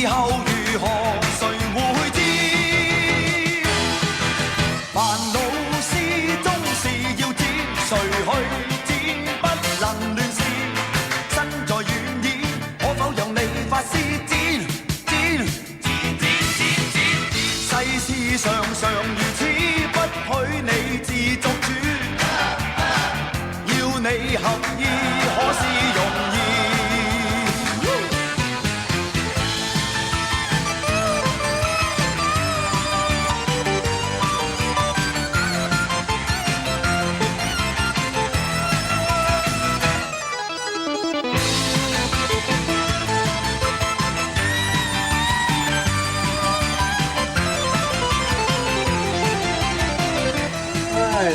後如何，誰會知？煩惱事終是要剪，誰去剪不能亂線。身在遠耳，可否讓你發施剪？世事常常如此，不許你自作主。要你合意，可是容易。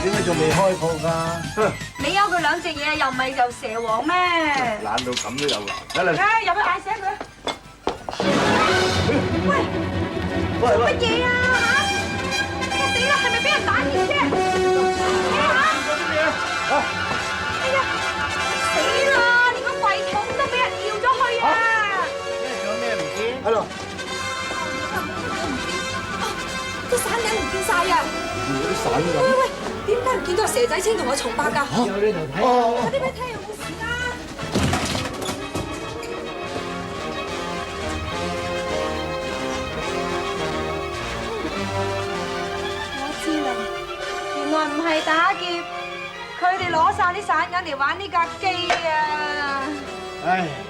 點解仲未開鋪㗎？你有佢兩隻嘢，又唔係又蛇王咩？懶到咁都有啦！嚟嚟，入去嗌醒佢。喂，做乜嘢啊？嚇！死啦！係咪俾人打劫啫？咩嚇？哎呀！死啦！連個櫃桶都俾人撬咗去啊！有咩唔見？喺度。啲散銀唔見晒啊！啲散銀。喂，點解唔見到蛇仔清同我松伯㗎？有呢度睇。快啲俾睇有冇事啦！我知啦，原來唔係打劫，佢哋攞晒啲散銀嚟玩呢架機啊！唉，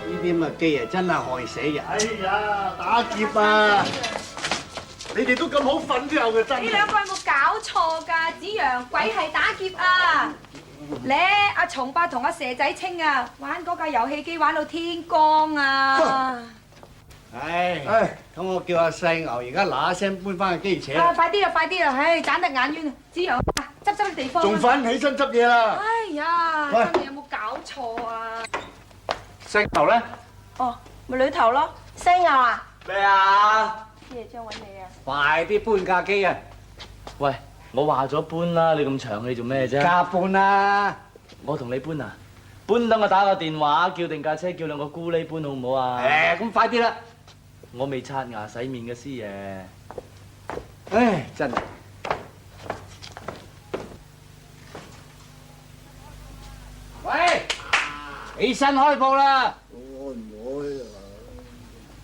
呢啲咁嘅機啊，真係害死人！哎呀，打劫啊！你哋都咁好瞓都有嘅真。你兩個有冇搞錯㗎？子陽，鬼係打劫啊！咧，阿松伯同阿蛇仔清啊，玩嗰架遊戲機玩到天光啊！唉，咁我叫阿細牛而家嗱嗱聲搬翻個機扯。快啲啊！快啲啊！唉，盞得眼冤啊！子陽，執啲地方。仲瞓起身執嘢啦！哎呀，喂你有冇搞錯啊？細牛咧？哦，咪裏頭咯。西牛啊？咩啊？啲嘢將揾你啊！快啲搬架機啊！喂，我話咗搬啦，你咁長氣做咩啫？加搬啦！我同你搬啊？搬等我打個電話，叫定架車，叫兩個咕喱搬好唔好啊？咁快啲啦！我未刷牙洗面嘅師爺。唉，真係。喂，起身開鋪啦！我唔開啊！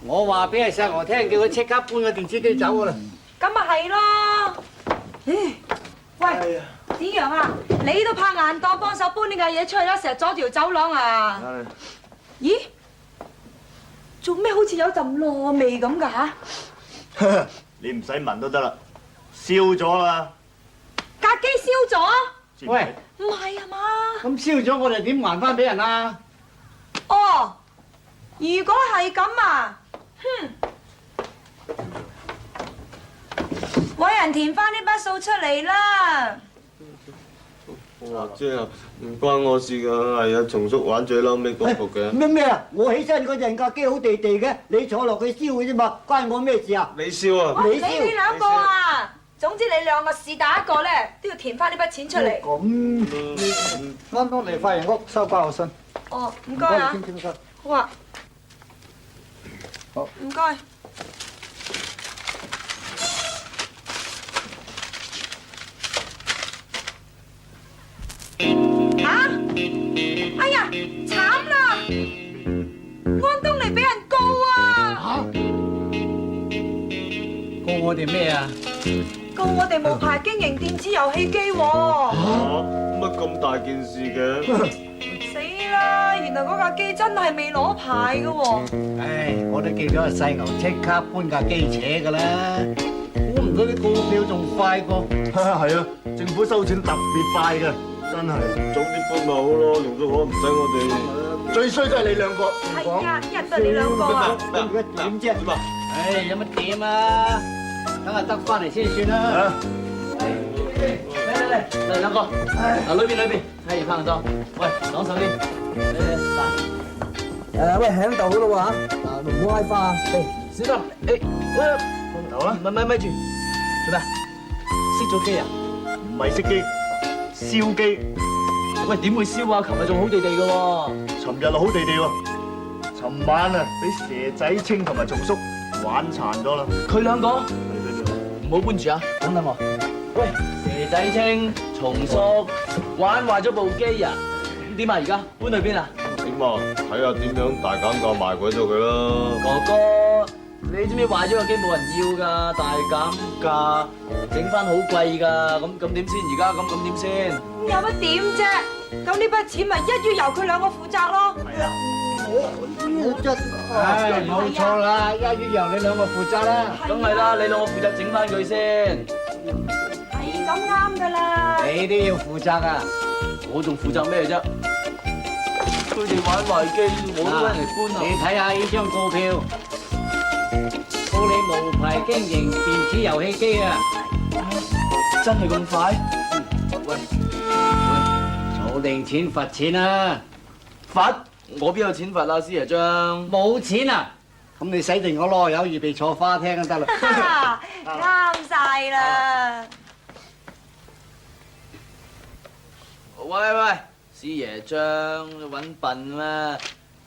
我話俾阿細牛聽，叫佢即刻搬個電子機走㗎啦。咁咪係咯。喂，子陽啊，你都拍硬檔幫手搬呢架嘢出去啦，成日阻住條走廊啊！咦？做咩好似有陣燶味咁㗎嚇？你唔使聞都得啦，燒咗啦。架機燒咗？喂，唔係啊嘛？咁燒咗我哋點還翻俾人啊？哦，如果係咁啊，揾人填翻呢筆數出嚟啦。哇，即係唔關我事㗎，係啊，松叔玩最嬲尾嗰局嘅。咩啊？我起身嗰陣架機好地地嘅，你坐落去燒嘅啫嘛，關我咩事啊？你燒啊？你兩個啊，總之你兩個是打一個咧，都要填翻呢筆錢出嚟。咁，啱啱嚟髮型屋收包信。哦，唔該啊。好啊。好，唔該。嚇！哎呀，慘啦！安東尼俾人告啊！告我哋咩啊？告我哋無牌經營電子遊戲機喎！乜咁大件事嘅？死啦！原來嗰架機真係未攞牌嘅喎！唉，我都叫咗阿細牛即刻搬架機扯㗎啦，估唔到啲告票仲快過。係啊，政府收錢特別快嘅，真係早啲搬咪好咯，龍叔可唔使我哋。最衰都係你兩個。係啊，一日都係你兩個啊！點啫？唉，有乜點啊？等下得翻嚟先算啦。嚟兩個，嗱裏邊，係拍檔，喂，攞手啲，嗱，喂，喺度好咯喎嚇，嗱唔好開花啊！小心，喂，好啦，咪住，做咩？熄咗機啊？唔係熄機，燒機。喂，點會燒啊？琴日仲好地地嘅喎。尋日好地地喎，尋晚啊俾蛇仔清同埋松叔玩殘咗啦。佢兩個係佢哋。唔好搬住啊！等等我。喂，蛇仔清、松叔玩壞咗部機啊！咁點啊？而家搬去邊啊？點啊？睇下點樣大減價賣鬼咗佢啦。哥哥，你知唔知壞咗個機冇人要㗎？大減價，整翻好貴㗎。咁點先？而家咁點先？有乜點啫？咁呢筆錢咪一於由佢兩個負責咯。係啊。唉，冇錯啦，一於由你兩個負責啦。梗係啦，你兩個負責整翻佢先。係咁啱㗎啦。你都要負責啊！我仲負責咩啫？佢哋玩壞機，我都揾嚟搬啊！你睇下呢張告票，告你無牌經營電子遊戲機啊！真係咁快？喂，儲定錢罰錢啊！罰？我邊有錢罰啊，師爺張？冇錢啊！咁你使定個囉柚預備坐花廳就得啦。啱晒啦！喂，師爺張揾笨咩？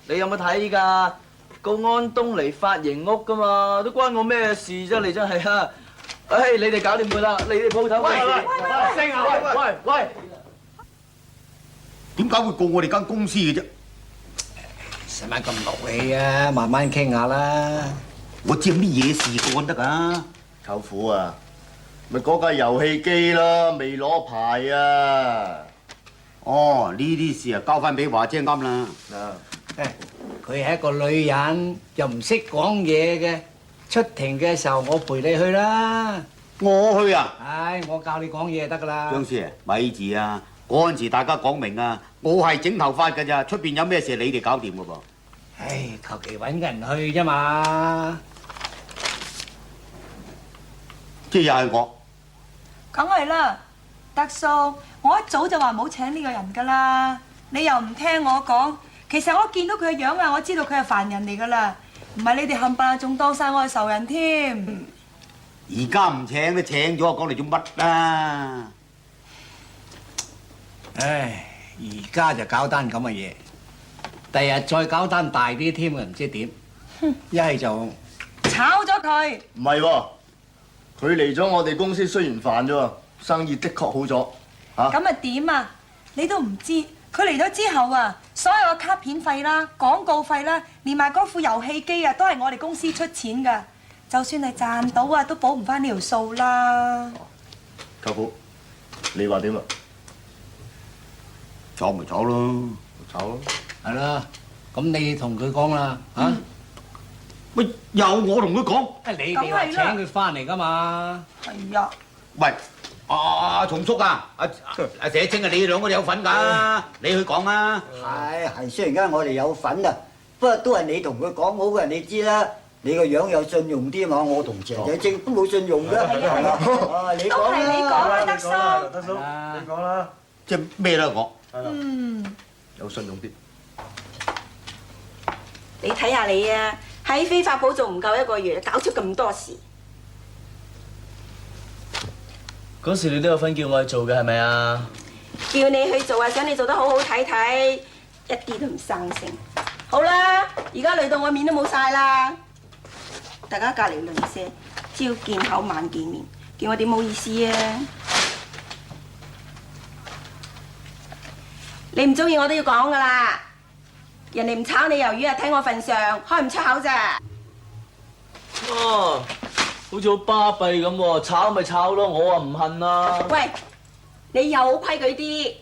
你有冇睇㗎？告安東嚟髮型屋㗎嘛，都關我咩事啫？你真係啊！唉，你哋搞掂佢啦，你哋鋪頭。喂！點解會告我哋間公司嘅啫？使乜咁勞氣啊？慢慢傾下啦。我知有啲嘢事幹得㗎。舅父啊，咪嗰架遊戲機啦，未攞牌啊！哦，呢啲事啊，交翻俾華姐啱啦。嗱，佢係一個女人，又唔識講嘢嘅。出庭嘅時候，我陪你去啦。我去啊！唉，我教你講嘢就得㗎啦。張師啊，咪住啊！嗰陣時大家講明啊，我係整頭髮㗎咋，出邊有咩事你哋搞掂㗎噃。唉，求其揾個人去啫嘛。即係又係我。梗係啦，德叔，我一早就話冇請呢個人㗎啦，你又唔聽我講。其實我見到佢嘅樣啊，我知道佢係凡人嚟㗎啦，唔係你哋冚唪唥仲當晒我係仇人添。而家唔請都請咗，講嚟做乜啊？唉，而家就搞單咁嘅嘢，第日再搞單大啲添啊，唔知點。一係就炒咗佢。唔係喎，佢嚟咗我哋公司雖然煩啫喎，生意的確好咗嚇。咁啊點啊？你都唔知，佢嚟咗之後啊，所有嘅卡片費啦、廣告費啦，連埋嗰副遊戲機啊，都係我哋公司出錢㗎。就算係賺到啊，都補唔翻呢條數啦。舅父，你話點啊？炒咪炒咯，炒咯。係啦，咁你同佢講啦，嚇。喂，又我同佢講。你哋話請佢翻嚟㗎嘛？係啊。喂，松叔啊，阿社青啊，你哋兩個有份㗎，你去講啊。係，雖然間我哋有份啊，不過都係你同佢講好嘅，你知啦。你個樣有信用啲嘛？我同蛇仔精都冇信用嘅。係啦，你都講係你講啊，德叔。德叔，你講啦。即係咩啦我？有信用啲。你睇下你啊，喺飛髮鋪做唔夠1個月，搞出咁多事。嗰時你都有份叫我去做嘅係咪啊？叫你去做啊，想你做得好好睇睇，一啲都唔生性。好啦，而家累到我面都冇晒啦。大家隔離鄰舍，朝見口晚見面，叫我點好意思啊？你唔中意我都要講噶啦，人哋唔炒你魷魚啊，睇我份上，開唔出口咋？哦，好似好巴閉咁喎，炒咪炒咯，我啊唔恨啊。喂，你有規矩啲，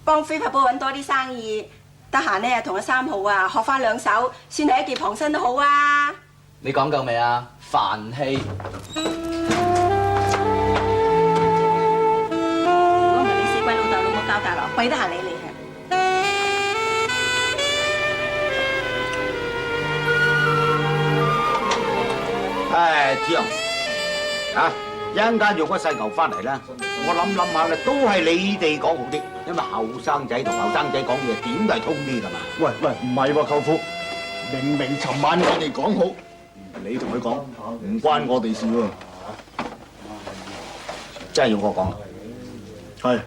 幫飛髮鋪揾多啲生意，得閒呢同阿3號啊學翻2手，算係一技傍身都好啊！你講夠未啊？煩氣。如果唔係你死鬼老豆老母交大落，鬼得閒理你係。唉，志陽，啊，一陣間約個細牛翻嚟啦，我諗下咧，都係你哋講好啲，因為後生仔同後生仔講嘢點都係通啲㗎嘛。喂，唔係喎，舅父，明明尋晚我哋講好，你同佢講，唔關我哋事喎。真係要我講？係，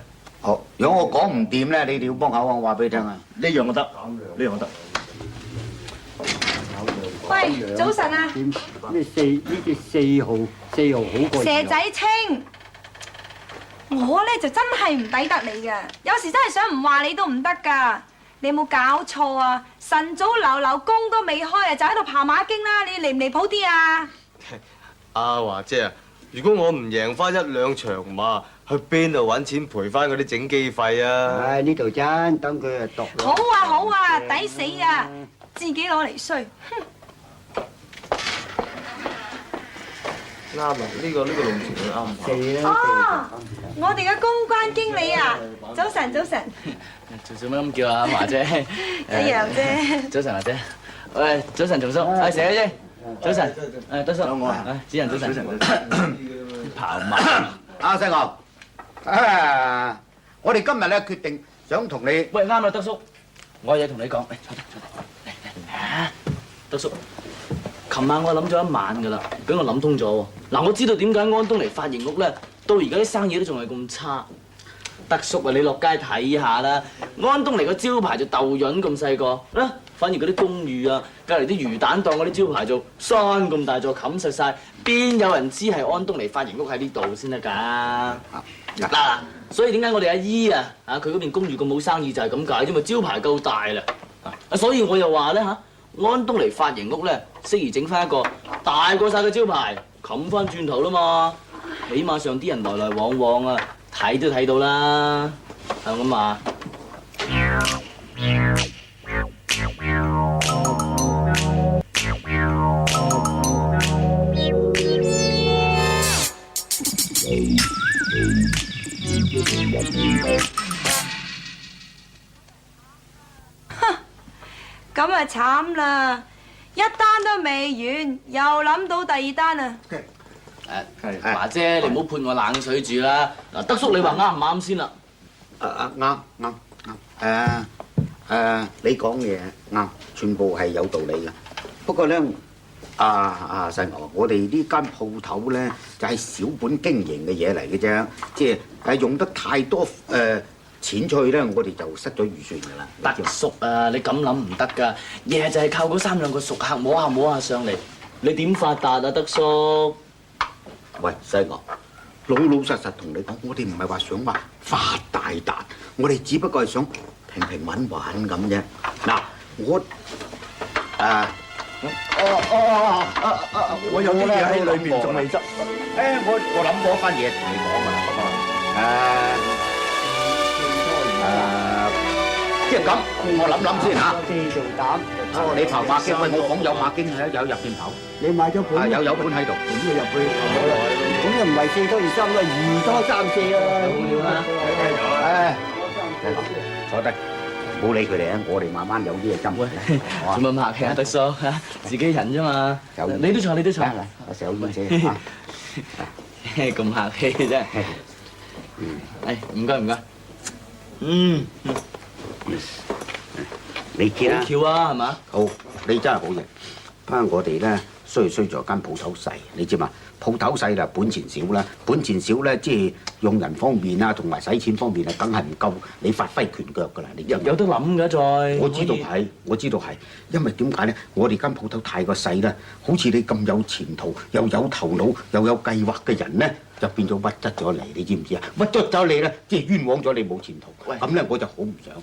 好，如果我講唔掂咧，你哋要幫口，我話俾你聽啊。呢樣就得，呢樣就得。喂，早晨啊！點呢隻4號好過蛇仔清，我咧就真係唔抵得你㗎，有時真係想唔話你都唔得㗎。你有冇搞錯啊？晨早流流工都未開啊，就喺度爬馬經啦！你離唔離譜啲啊？阿華姐啊，如果我唔贏翻1兩場馬，去邊度揾錢賠翻嗰啲整機費啊？唉，呢度真，等佢啊度。好啊好啊，抵死啊！自己攞嚟衰。啱啊！呢個路程啱4哦啦，我哋嘅公關經理啊，早晨早晨，做乜咁叫啊，華姐？一樣啫。早晨，華姐。喂，早晨，松叔。蛇仔姐，早晨。德叔。子仁早晨。跑馬。阿細牛，我哋今日咧決定想同你，喂，啱啦，德叔，我有嘢同你講。嚟，坐低。嚟。德叔，琴晚我諗咗一晚㗎啦，俾我諗通咗喎。嗱，我知道點解安東尼髮型屋咧，到而家啲生意都仲係咁差。德叔啊，你落街睇下啦，安東尼個招牌就豆潤咁細個啦，反而嗰啲公寓啊，隔離啲魚蛋檔嗰啲招牌就山咁大座冚實晒，邊有人知係安東尼髮型屋喺呢度先得㗎？嗱，所以點解我哋阿姨啊，佢嗰邊公寓咁冇生意就係咁解啫嘛，招牌夠大啦。所以我又話咧安東尼髮型屋咧，適宜整翻一個大過晒嘅招牌，冚翻轉頭啦嘛，起碼上啲人來來往往啊，睇都睇到啦，係咪咁啊？咁啊慘啦！一單都未完，又諗到第2單啊！華姐，你唔好潑我冷水住啦。嗱，德叔你話啱唔啱先啦？啱，你講嘢啱，全部係有道理嘅。不過咧，細牛，我哋呢間鋪頭咧就係小本經營嘅嘢嚟嘅啫，即係用得太多錢出去咧，我哋就失咗預算㗎啦。德叔啊，你咁諗唔得㗎，日日就係靠嗰3兩個熟客摸下上嚟，你點發達啊，德叔？喂，細牛，老實同你講，我哋唔係話想話發大達，我哋只不過係想平穩穩咁啫。嗱，我有啲嘢喺裏面仲未執。我諗過一番嘢同你講㗎啦。即係咁，我諗先嚇。4做膽。你跑馬經，喂，我講有馬經有入邊跑。你買咗盤？有盤喺度。咁就入去。咁又唔係4多2三啦，2多3 4啊。坐低，唔好理佢哋啊！我哋慢慢有啲嘢斟。喂，做乜客氣啊，德叔自己人啫嘛。你都坐。阿小燕姐嚇。咁客氣啫。唔該。你見啦，好巧啊，係嘛？好，你真係好嘢。不過我哋咧衰在間鋪頭細，你知嘛？鋪頭細啦，本錢少啦，本錢少咧，即係用人方面啊，同埋使錢方面啊，梗係唔夠你發揮拳腳㗎啦。你有得諗㗎，再我知道係，因為點解咧？我哋間鋪頭太過細啦，好似你咁有前途、又有頭腦、又有計劃嘅人咧，就變咗屈質咗你，你知唔知啊？屈質咗你咧，即係冤枉咗你冇前途。咁咧我就好唔想。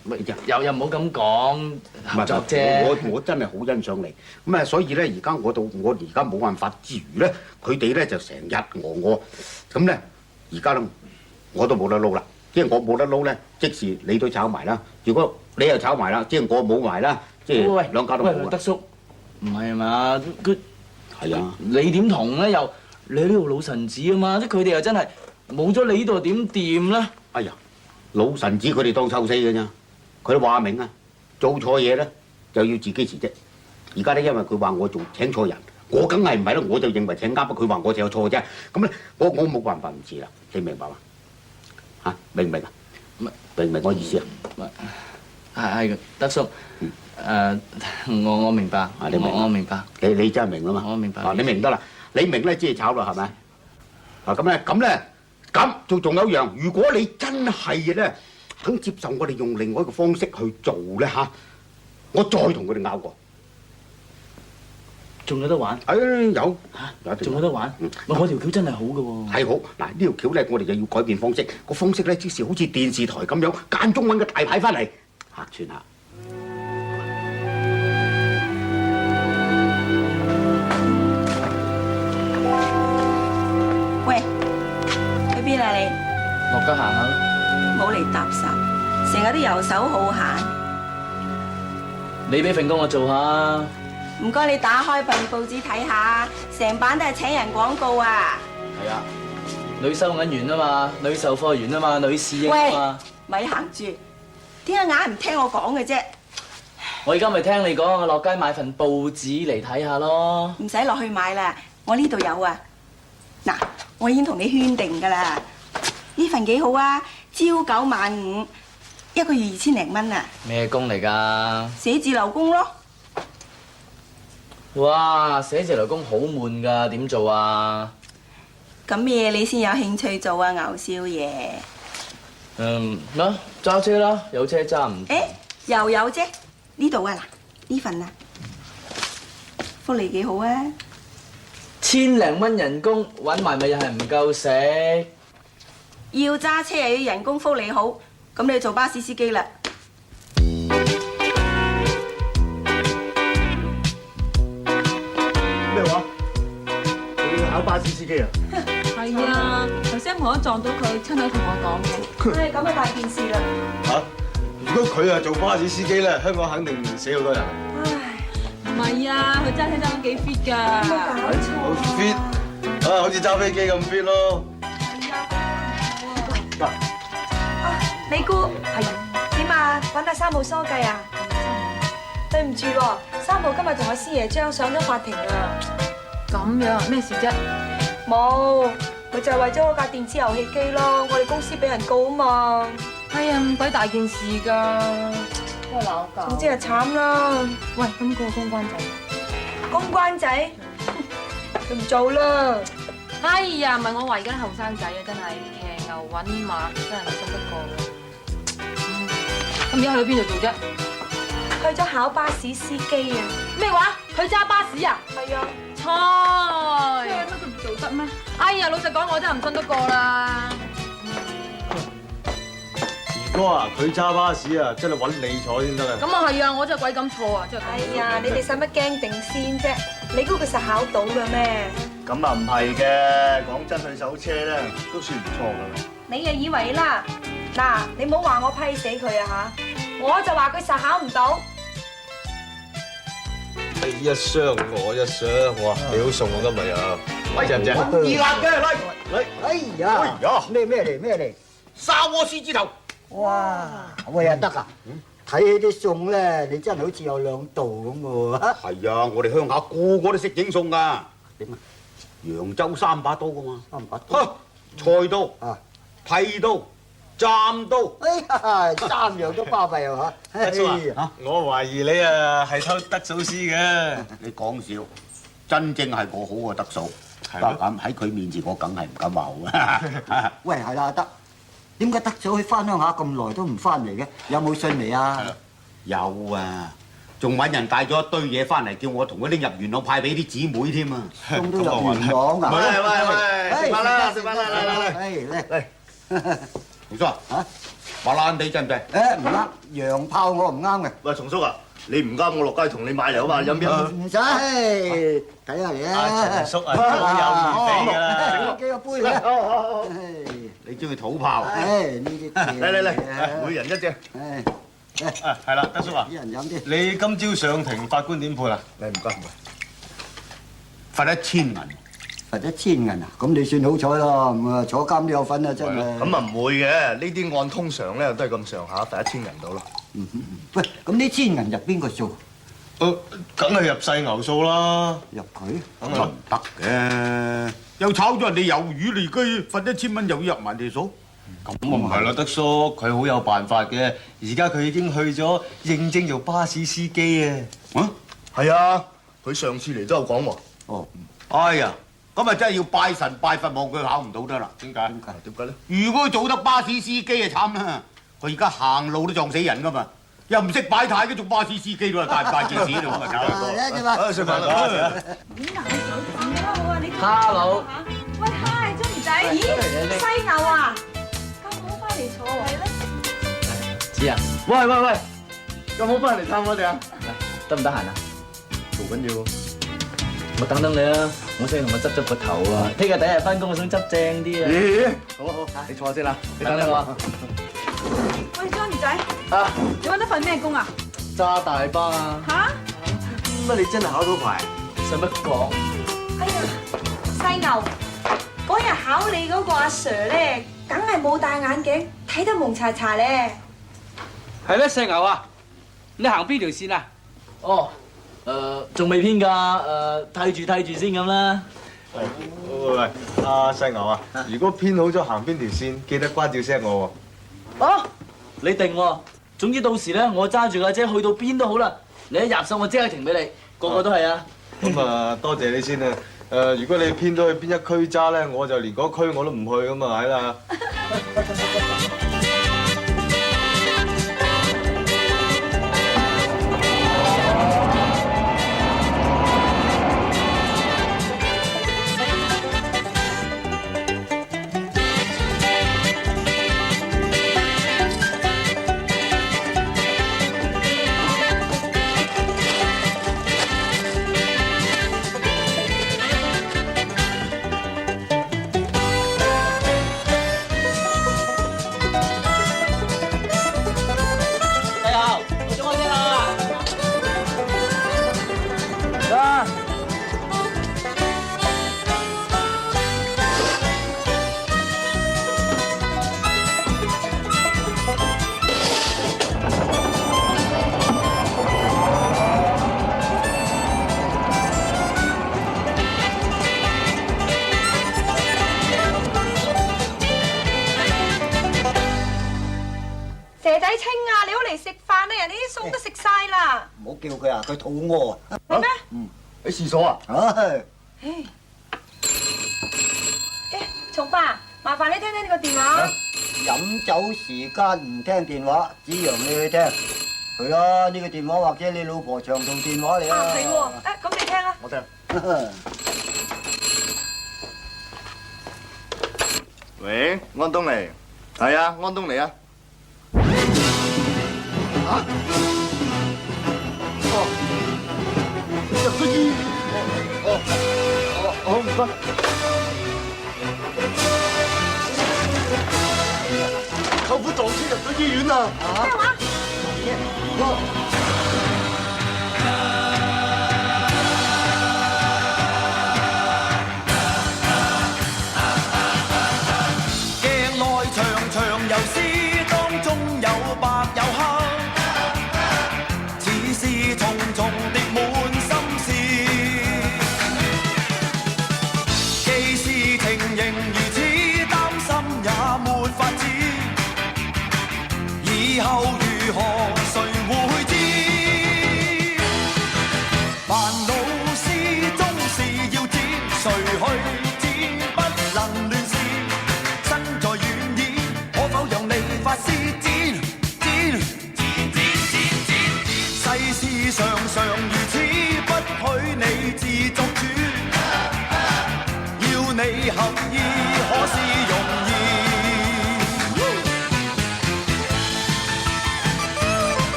又唔好咁講，合作啫。我真係好欣賞你。咁啊，所以咧而家我而家冇辦法之餘咧，佢哋咧就成日我。咁咧而家咧我都冇得撈啦。即係我冇得撈咧，即時你都炒埋啦。如果你又炒埋啦，即係我冇埋啦，即係兩家都冇。德叔，唔係嘛？佢係啊，你點同咧？又你呢度老臣子啊嘛，即係佢哋又真係冇咗你呢度點掂咧？哎呀，老臣子佢哋當臭死嘅啫，佢話明啊，做錯嘢咧就要自己辭職。而家咧因為佢話我做請錯人，我梗係唔係啦，我就認為請啱，佢話我就有錯啫。咁咧我冇辦法唔辭啦，你明白嘛？嚇，明唔明啊？明唔明我意思啊？係德叔，我明白，我明白。你真係明啦嘛？我明白。你明得啦，你明咧即係炒啦，係咪？咁仲有一樣，如果你真係咧肯接受我哋用另外一個方式去做咧嚇，我再同佢哋拗過。仲有得玩？有有仲有得玩？喂，我條橋真係好嘅喎。係好嗱，呢條橋咧，我哋就要改變方式。個方式咧，即是好似電視台咁樣，間中揾個大牌翻嚟客串下。喂，去邊啊你？落街行下咯。冇嚟搭霎，成日都遊手好閒。你俾份工我做下。唔該，你打開份報紙睇下，成版都係請人廣告啊！係啊，女收銀員啊嘛，女售貨員啊嘛，女侍應啊嘛。咪行住，點解硬唔聽我講嘅啫？我而家咪聽你講，我落街買份報紙嚟睇下咯。唔使落去買啦，我呢度有啊。嗱，我已經同你圈定㗎啦。呢份幾好啊，朝9晚5，一個月2000零蚊啊。咩工嚟㗎？寫字樓工咯。哇，寫字樓工好悶㗎，點做啊？咁咩你先有興趣做啊，牛少爺？嗱，揸車啦，有車揸唔？誒，又有啫，呢度啊嗱，呢份啊，福利幾好啊，1000零蚊人工，揾埋咪又係唔夠食。要揸車又要人工福利好，咁你做巴士司機啦。咩話？你要考巴士司機啊？係啊，頭先我撞到佢，親口同我講嘅。唉，咁啊大件事啦。嚇！如果佢啊做巴士司機咧，香港肯定死好多人。唉，唔係啊，佢揸車揸得幾 fit 㗎。有冇搞錯好啊？ fit 啊，好似揸飛機咁 fit 咯。你估係點啊？揾阿三號梳計啊？對唔住喎，三號今日同阿師爺張上咗法庭啊！咁樣咩事啫？冇，佢就係為咗嗰架電子遊戲機咯。我哋公司俾人告啊嘛。哎呀，咁鬼大件事㗎，都係鬧交。總之係慘啦。喂，咁個公關仔，公關仔，佢唔做啦。哎呀，唔係我話而家後生仔啊，真係騎牛揾馬，真係唔信得過嘅。咁而家去咗邊度做啫？去咗考巴士司機啊！咩話？佢揸巴士啊？係啊。錯。咩乜佢唔做得咩？哎呀，老實講，我真係唔信得過啦。二哥啊，佢揸巴士啊，真係揾你坐先得啊！咁啊係啊，我真係鬼咁錯啊！真係。哎呀，你哋使乜驚定先啫？你估佢實考到嘅咩？咁啊唔係嘅，講真，佢手車咧都算唔錯㗎啦。你又以為啦？嗱，你唔好話我批死佢啊嚇！我就話佢實考唔到。你一箱我一箱，哇，幾好餸啊今日啊！正唔正？熱辣嘅嚟嚟，哎呀，咩嚟？沙鍋獅子頭。哇！喂啊，得啊！睇起啲餸咧，你真係好似有兩道咁喎。係啊，我哋鄉下個個都識整餸㗎。點啊？揚州3把刀㗎嘛。3把刀。菜刀啊，剃刀。斬刀，哎呀，3樣都巴閉啊嚇！德叔啊，我懷疑你啊係偷德嫂絲嘅。你講笑，真正係我好過德嫂。不過咁喺佢面前，我梗係唔敢話好啦。喂，係啦，阿德，點解德嫂去翻鄉下咁耐都唔翻嚟嘅？有冇信嚟啊？有啊，仲揾人帶咗一堆嘢翻嚟，叫我同佢拎入元朗派俾啲姊妹添啊！送到入元朗啊！喂，食飯啦，嚟。松叔啊，滑爛地制唔制？誒唔啱，洋炮我唔啱嘅。喂，松叔啊，你唔啱我落街同你買嚟好嘛？飲飲。唔使，睇下嚟啊！松叔啊，好有面㗎啦。整幾個杯啦。你中意土炮？誒呢啲嚟，每人一隻。啊，係啦，德叔啊，啲人飲啲。你今朝上庭，法官點判啊？嚟唔該。罰1000銀。罰1000銀啊！咁你算好彩咯，咁啊坐監都有份啊，真係。咁啊唔會嘅，呢啲案通常咧都係咁上下，罰1000銀到咯。喂，咁呢1000銀入邊個數？梗係入細牛數啦。入佢？咁啊唔得嘅，又炒咗人哋魷魚嚟雞，罰1000蚊又要入埋條數。咁啊唔係啦，德叔，佢好有辦法嘅。而家佢已經去咗應徵做巴士司機啊！啊，係啊，佢上次嚟都有講喎。哦，哎呀，咁啊真係要拜神拜佛望佢考唔到得啦。點解？點解咧？如果佢做得巴士司機啊慘啦，佢而家行路都撞死人噶嘛。又唔識擺太嘅，做巴士司機都係大件事咯，咁啊搞得多。食飯啦！點解手指啊？我話你 Hello 喂，hi，章魚仔，咦，犀牛啊，咁好翻嚟坐係咧？知啊！喂，有冇翻嚟探我哋啊？得唔得閒啊？做緊要。我等等你啊！我想同我執個頭啊！聽日第一日翻工，我想執正啲啊！咦？好，你坐下先啦。你等等我。喂，章魚仔，啊！你揾到份咩工啊？揸大巴啊！嚇？乜你真係考到牌？使乜講？哎呀，犀牛，嗰日考你嗰個阿 Sir 咧，梗係冇戴眼鏡，睇得蒙查查咧。係咧，細牛啊，你行邊條線啊？哦，仲未編㗎，睇住先咁啦。喂，阿細牛啊，如果編好咗行邊條線，記得關照聲我喎。哦，你定喎。總之到時咧，我揸住架車去到邊都好啦，你一入手我即刻停俾你，個個都係啊。咁啊，多謝你先啊。如果你編到去邊一區揸咧，我就連嗰區我都唔去咁啊，係啦。蛇仔清啊，你好嚟食飯啊！人哋啲餸都食晒啦。唔好叫佢啊，佢肚餓啊。係咩？喺廁所啊？唉，松爸，麻煩你聽聽呢個電話。飲酒時間唔聽電話，只讓你去聽。係啦，呢個電話或者你老婆長途電話嚟啊。啊，係喎，咁你聽啊。我聽。喂，安東尼。係啊，安東尼啊。入咗醫院。好唔該。舅父撞車入咗醫院啊！咩話？鏡內長長游絲，當中有白有黑，似是重重滴滿心事。既是情形如此，擔心也沒法子，以後如何？